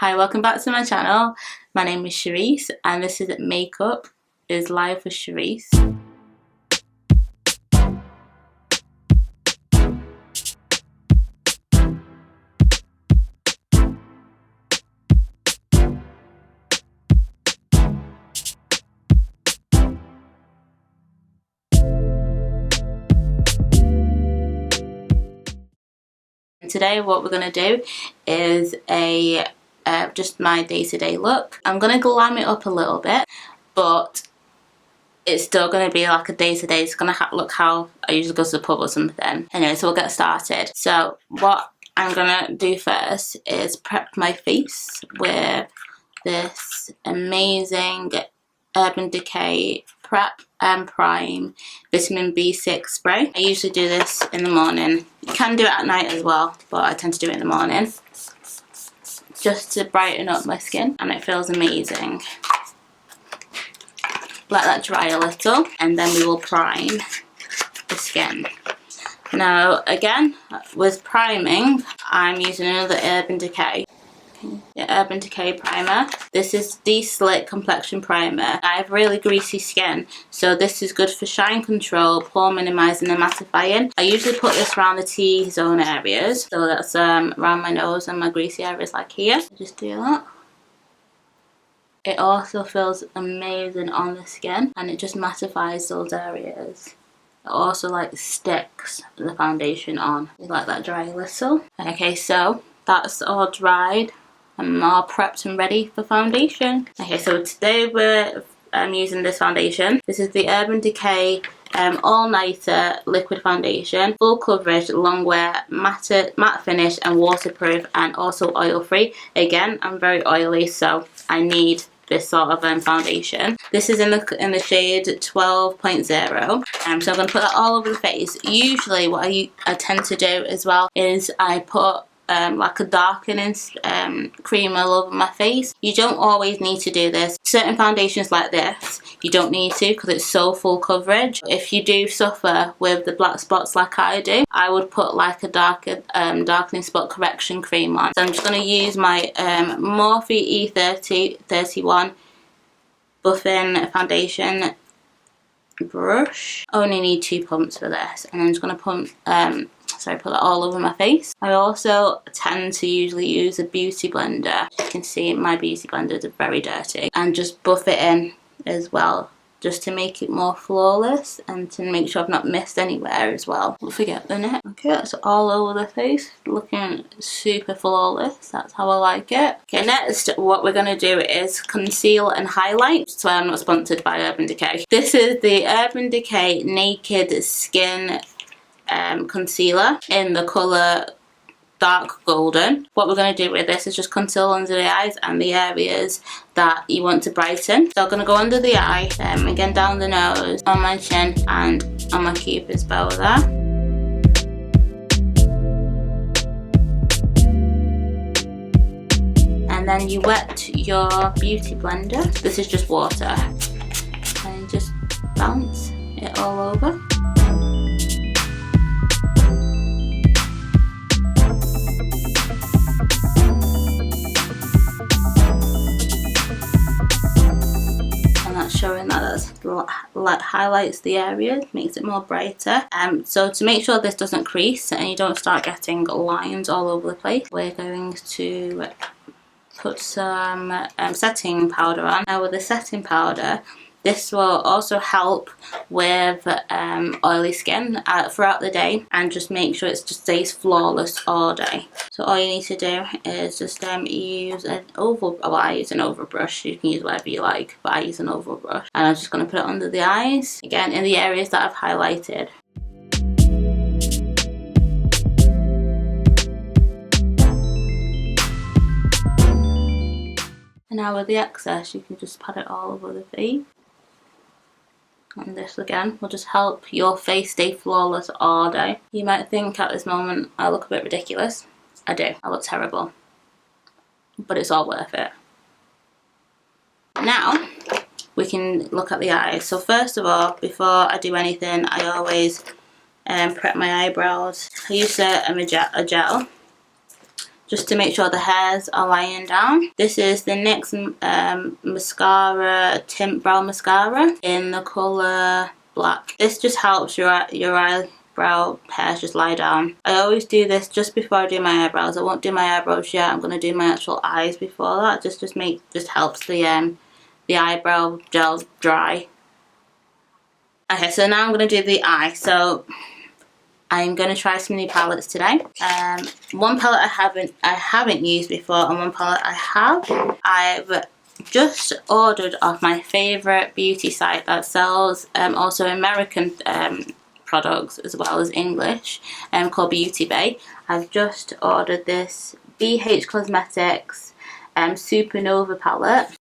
Hi, welcome back to my channel. My name is Sharice and this is Makeup is Live with Sharice. Today what we're going to do is just my day-to-day look. I'm going to glam it up a little bit, but it's still going to be like a day-to-day. It's going to look how I usually go to the pub or something. Anyway, so we'll get started. So what I'm going to do first is prep my face with this amazing Urban Decay Prep and Prime Vitamin B6 spray. I usually do this in the morning. You can do it at night as well, but I tend to do it in the morning just to brighten up my skin, and it feels amazing. Let that dry a little and then we will prime the skin. Now again, with priming, I'm using another Urban Decay. The Urban Decay primer. This is the Slick Complexion Primer. I have really greasy skin, so this is good for shine control, pore minimizing and mattifying. I usually put this around the T-zone areas, so that's around my nose and my greasy areas like here. Just do that. It also feels amazing on the skin and it just mattifies those areas. It also like sticks the foundation on. You let that dry a little. Okay, so that's all dried. I'm all prepped and ready for foundation. Okay, so today I'm using this foundation. This is the Urban Decay All Nighter Liquid Foundation. Full coverage, long wear, matte finish and waterproof, and also oil free. Again, I'm very oily, so I need this sort of foundation. This is in the shade 12.0. So I'm going to put that all over the face. Usually what I tend to do as well is I put like a darkening cream all over my face. You don't always need to do this. Certain foundations like this, you don't need to because it's so full coverage. If you do suffer with the black spots like I do, I would put like a darkening spot correction cream on. So I'm just going to use my Morphe E3031 Buffing Foundation brush. I only need 2 pumps for this, and I'm just going to put that all over my face. I also tend to usually use a beauty blender. As you can see, my beauty blenders are very dirty, and just buff it in as well, just to make it more flawless and to make sure I've not missed anywhere as well. Don't forget the neck. Okay, that's all over the face, looking super flawless. That's how I like it. Okay, next what we're going to do is conceal and highlight. So I'm not sponsored by Urban Decay. This is the Urban Decay Naked Skin concealer in the colour dark golden. What we're going to do with this is just conceal under the eyes and the areas that you want to brighten. So I'm going to go under the eye, again down the nose, on my chin and on my cupid's bow there. And then you wet your beauty blender. This is just water. And just bounce it all over. Showing that highlights the area, makes it more brighter. So to make sure this doesn't crease and you don't start getting lines all over the place, we're going to put some setting powder on. Now with the setting powder, this will also help with oily skin throughout the day, and just make sure it just stays flawless all day. So all you need to do is just use an oval, well I use an oval brush, you can use whatever you like, but I use an oval brush. And I'm just going to put it under the eyes, again in the areas that I've highlighted. And now with the excess, you can just pat it all over the face. And this again will just help your face stay flawless all day. You might think at this moment I look a bit ridiculous. I do. I look terrible. But it's all worth it. Now we can look at the eyes. So first of all, before I do anything, I always prep my eyebrows. I use a gel just to make sure the hairs are lying down. This is the NYX mascara, tint brow mascara in the colour black. This just helps your eyebrow hairs just lie down. I always do this just before I do my eyebrows. I won't do my eyebrows yet. I'm going to do my actual eyes before that. Just helps the eyebrow gel dry. Okay, so now I'm going to do the eye. So I'm going to try some new palettes today. One palette I haven't used before, and one palette I have. I've just ordered off my favourite beauty site that sells also American products as well as English, called Beauty Bay. I've just ordered this BH Cosmetics Supernova palette.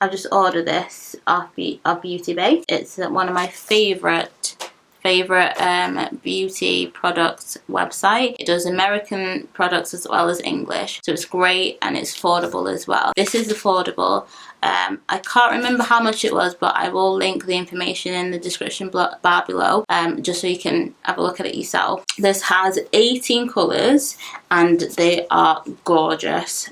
I've just ordered this off Beauty Bay. It's one of my favourite beauty products website. It does American products as well as English, so it's great and it's affordable as well. This is affordable. I can't remember how much it was, but I will link the information in the description bar below, just so you can have a look at it yourself. This has 18 colours and they are gorgeous.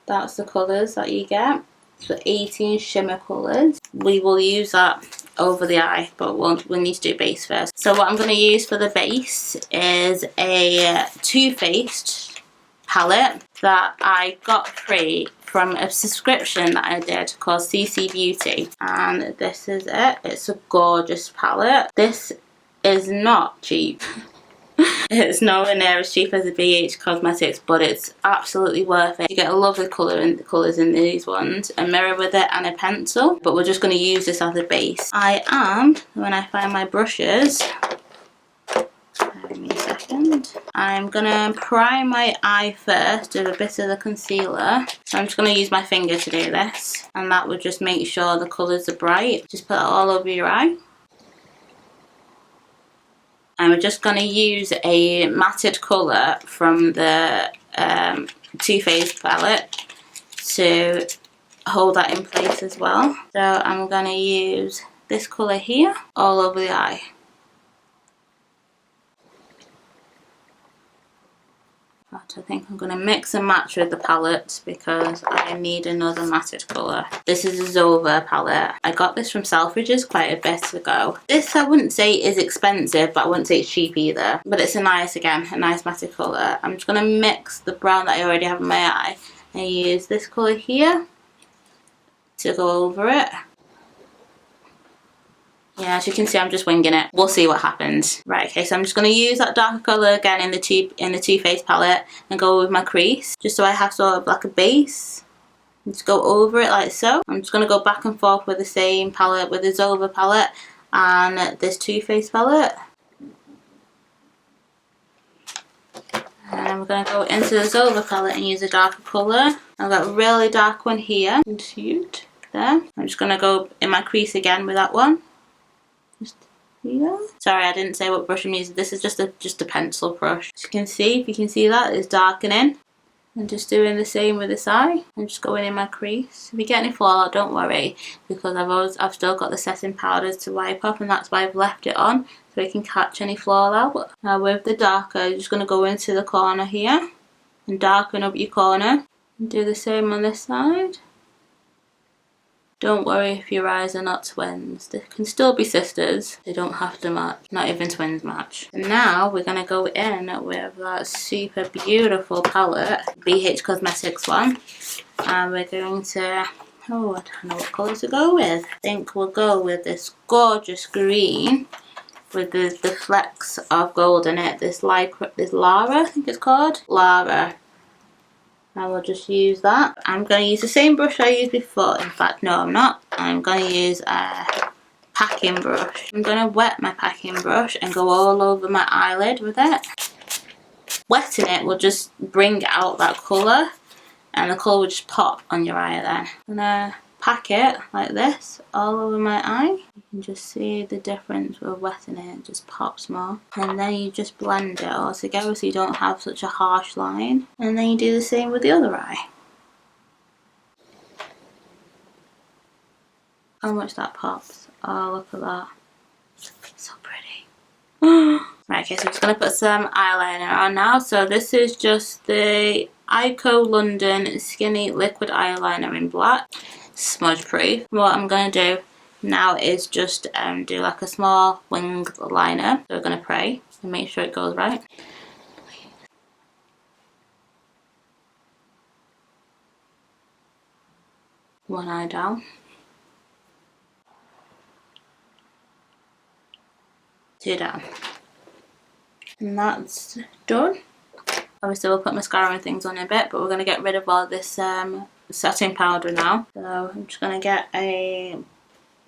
That's the colours that you get. So 18 shimmer colours. We will use that over the eye, but we'll need to do base first. So what I'm going to use for the base is a Toofaced palette that I got free from a subscription that I did called CC Beauty, and this is it. It's a gorgeous palette. This is not cheap. It's nowhere near as cheap as the BH Cosmetics, but it's absolutely worth it. You get a lovely colours in these ones, a mirror with it and a pencil, but we're just going to use this as a base. When I find my brushes, give me a second, I'm going to prime my eye first with a bit of the concealer. So I'm just going to use my finger to do this, and that would just make sure the colours are bright. Just put it all over your eye. And we're just going to use a matted colour from the Too Faced palette to hold that in place as well. So I'm going to use this colour here all over the eye. But I think I'm going to mix and match with the palettes because I need another matted colour. This is a Zoeva palette. I got this from Selfridges quite a bit ago. This I wouldn't say is expensive, but I wouldn't say it's cheap either. But it's a nice matted colour. I'm just going to mix the brown that I already have in my eye and use this colour here to go over it. Yeah, as you can see, I'm just winging it. We'll see what happens. Right, okay, so I'm just going to use that darker colour again in the Too Faced palette and go with my crease, just so I have sort of like a base. And just go over it like so. I'm just going to go back and forth with the same palette, with the Zoeva palette and this Too Faced palette. And we're going to go into the Zoeva palette and use a darker colour. I've got a really dark one here. Cute. There. I'm just going to go in my crease again with that one. Sorry, I didn't say what brush I'm using. This is just a pencil brush. As you can see, if you can see that, it's darkening. And just doing the same with this eye. I'm just going in my crease. If you get any fallout, don't worry, because I've still got the setting powders to wipe off, and that's why I've left it on, so it can catch any fallout. Now with the darker, you're just going to go into the corner here and darken up your corner. And do the same on this side. Don't worry if your eyes are not twins. They can still be sisters. They don't have to match. Not even twins match. And now we're going to go in with that super beautiful palette, BH Cosmetics one. And we're going to, I don't know what colour to go with. I think we'll go with this gorgeous green with the flecks of gold in it. This Lara, I think it's called. Lara. I will just use that. I'm going to use the same brush I used before. In fact, no, I'm not. I'm going to use a packing brush. I'm going to wet my packing brush and go all over my eyelid with it. Wetting it will just bring out that colour, and the colour will just pop on your eye then. I'm going to pack it like this all over my eye. You can just see the difference with wetting it. It just pops more. And then you just blend it all together so you don't have such a harsh line. And then you do the same with the other eye. How much that pops. Oh, look at that. So pretty. Right, okay, so I'm just going to put some eyeliner on now. So this is just the Eyeko London Skinny Liquid Eyeliner in black, smudge proof. What I'm going to do now is just do like a small wing liner. So we're going to pray and make sure it goes right. One eye down. Two down. And that's done. Obviously we'll put mascara and things on in a bit, but we're going to get rid of all this setting powder now. So I'm just going to get a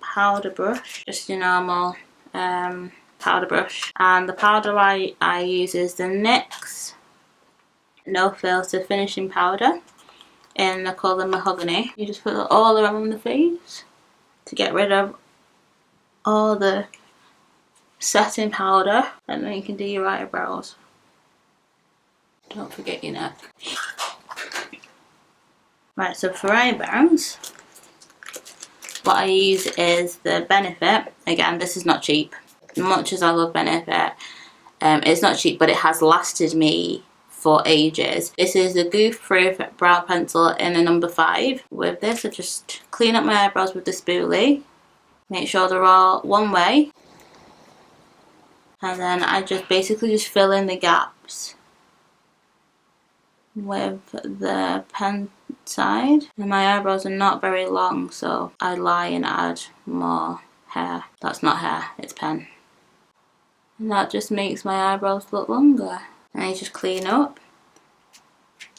powder brush, just your normal powder brush. And the powder I use is the NYX No Filter Finishing Powder in the colour Mahogany. You just put it all around the face to get rid of all the setting powder, and then you can do your eyebrows. Don't forget your neck. Right, so for eyebrows, what I use is the Benefit. Again, this is not cheap. Much as I love Benefit, it's not cheap, but it has lasted me for ages. This is the Goof Proof Brow Pencil in a number 5. With this, I just clean up my eyebrows with the spoolie. Make sure they're all one way. And then I just basically just fill in the gaps with the pen side. And my eyebrows are not very long, so I lie and add more hair. That's not hair, it's pen. And that just makes my eyebrows look longer. And I just clean up.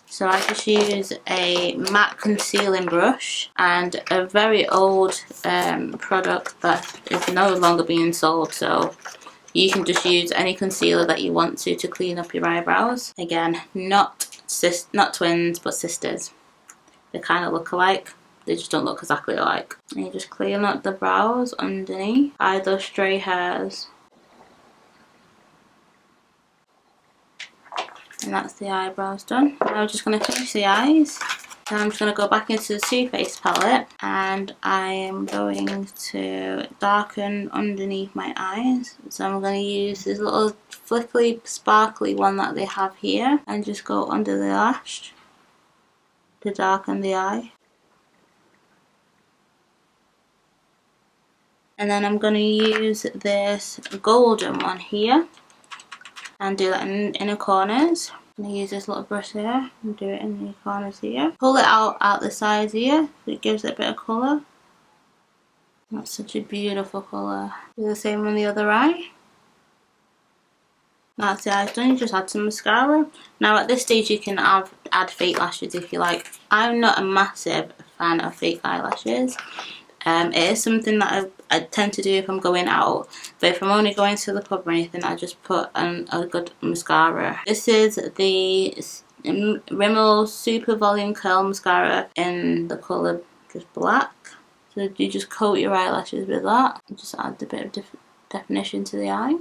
So I just use a matte concealing brush and a very old product that is no longer being sold, so you can just use any concealer that you want to clean up your eyebrows. Again, not twins, but sisters. They kind of look alike. They just don't look exactly alike. And you just clean up the brows underneath, hide those stray hairs. And that's the eyebrows done. Now we're just going to finish the eyes. So I'm just going to go back into the Toofaced palette, and I am going to darken underneath my eyes. So I'm going to use this little flickly, sparkly one that they have here, and just go under the lash to darken the eye. And then I'm going to use this golden one here and do that in inner corners. I'm going to use this little brush here and do it in the corners here. Pull it out the sides here so it gives it a bit of colour. That's such a beautiful colour. Do the same on the other eye. That's the eyes done. You just add some mascara. Now at this stage you can add fake lashes if you like. I'm not a massive fan of fake eyelashes. It is something that I tend to do if I'm going out, but if I'm only going to the pub or anything, I just put a good mascara. This is the Rimmel Super Volume Curl Mascara in the colour just black. So you just coat your eyelashes with that and just add a bit of definition to the eye.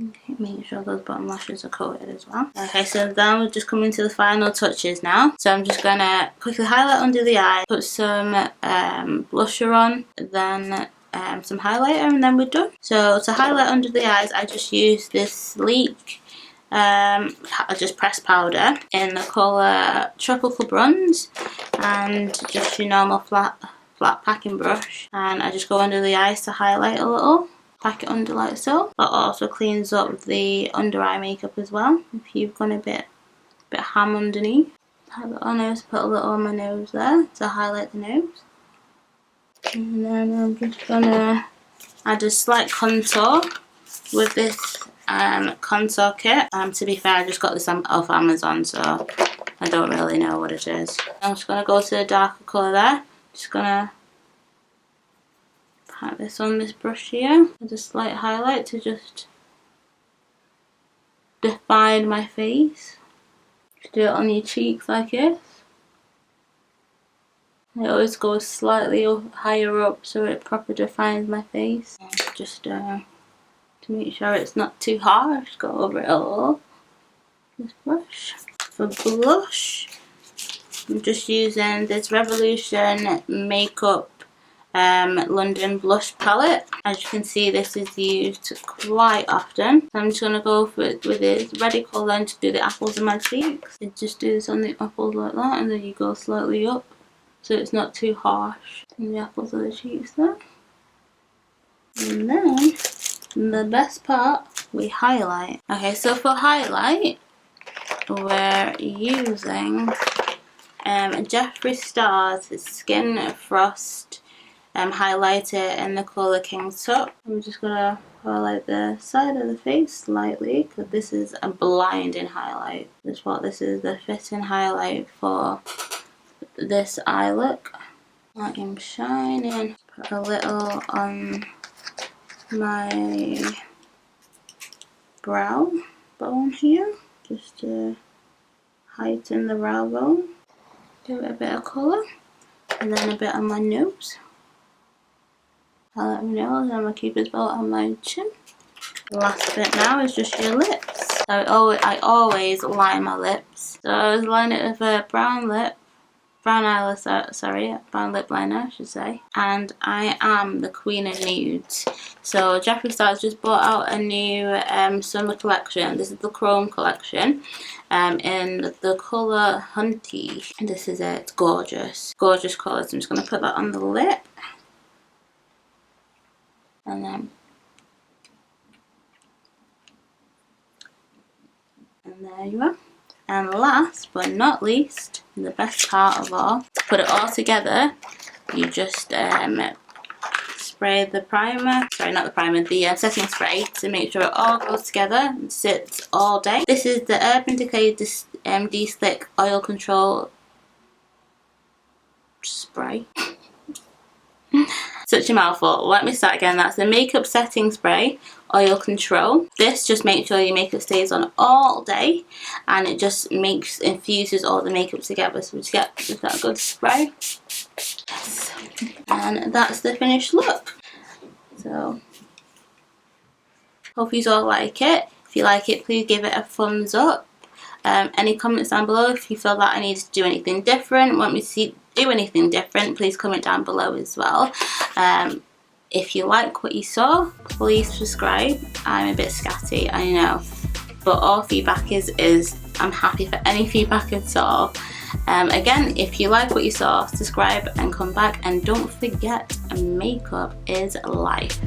Okay, making sure those bottom lashes are coated as well. Okay, so then we're just coming to the final touches now. So I'm just going to quickly highlight under the eye, put some blusher on, then some highlighter, and then we're done. So to highlight under the eyes, I just use this sleek just pressed powder in the colour Tropical Bronze, and just your normal flat packing brush, and I just go under the eyes to highlight a little. Pack it under like so. That also cleans up the under eye makeup as well if you've gone a bit ham underneath. Have it on nose, put a little on my nose there to highlight the nose. And then I'm just gonna add a slight contour with this contour kit. To be fair, I just got this off Amazon, so I don't really know what it is. I'm just gonna go to the darker colour there. Just gonna pat this on this brush here with a slight highlight to just define my face. Just do it on your cheeks like this. I always go slightly higher up so it properly defines my face. Just to make sure it's not too harsh, go over it a little. This brush. For blush, I'm just using this Revolution Makeup London blush palette. As you can see, this is used quite often. So I'm just going to go for it with this Ready Colour to do the apples in my cheeks. You just do this on the apples like that, and then you go slightly up so it's not too harsh in the apples of the cheeks there. And then the best part, we highlight. Okay, so for highlight, we're using Jeffree Star's Skin Frost highlighter in the colour King's Tuck. I'm just gonna highlight the side of the face slightly because this is a blinding highlight. This is what this is, the fitting highlight for this eye look. I am shining. Put a little on my brow bone here, just to heighten the brow bone. Give it a bit of colour, and then a bit on my nose. Highlight my nose, and my cupid's bow on my chin. The last bit now is just your lips. So I always line my lips. So I was line it with a brown lip liner, I should say. And I am the queen of nudes. So Jeffree Star's just brought out a new summer collection. This is the Chrome collection in the colour Hunty. And this is it. It's gorgeous. Gorgeous colours. I'm just going to put that on the lip. And then there you are. And last but not least, the best part of all, to put it all together, you just spray the primer, sorry not the primer, the setting spray to make sure it all goes together and sits all day. This is the Urban Decay De-Slick Oil Control Spray. Such a mouthful. Let me start again. That's the Makeup Setting Spray Oil Control. This just makes sure your makeup stays on all day, and it just infuses all the makeup together. So we just get that good spray. Yes. And that's the finished look. So hope you all like it. If you like it, please give it a thumbs up. Any comments down below if you feel that I need to do anything different, want me to do anything different, please comment down below as well. If you like what you saw, please subscribe. I'm a bit scatty, I know, but all feedback is I'm happy for any feedback at all. Again, if you like what you saw, subscribe and come back, and don't forget, makeup is life.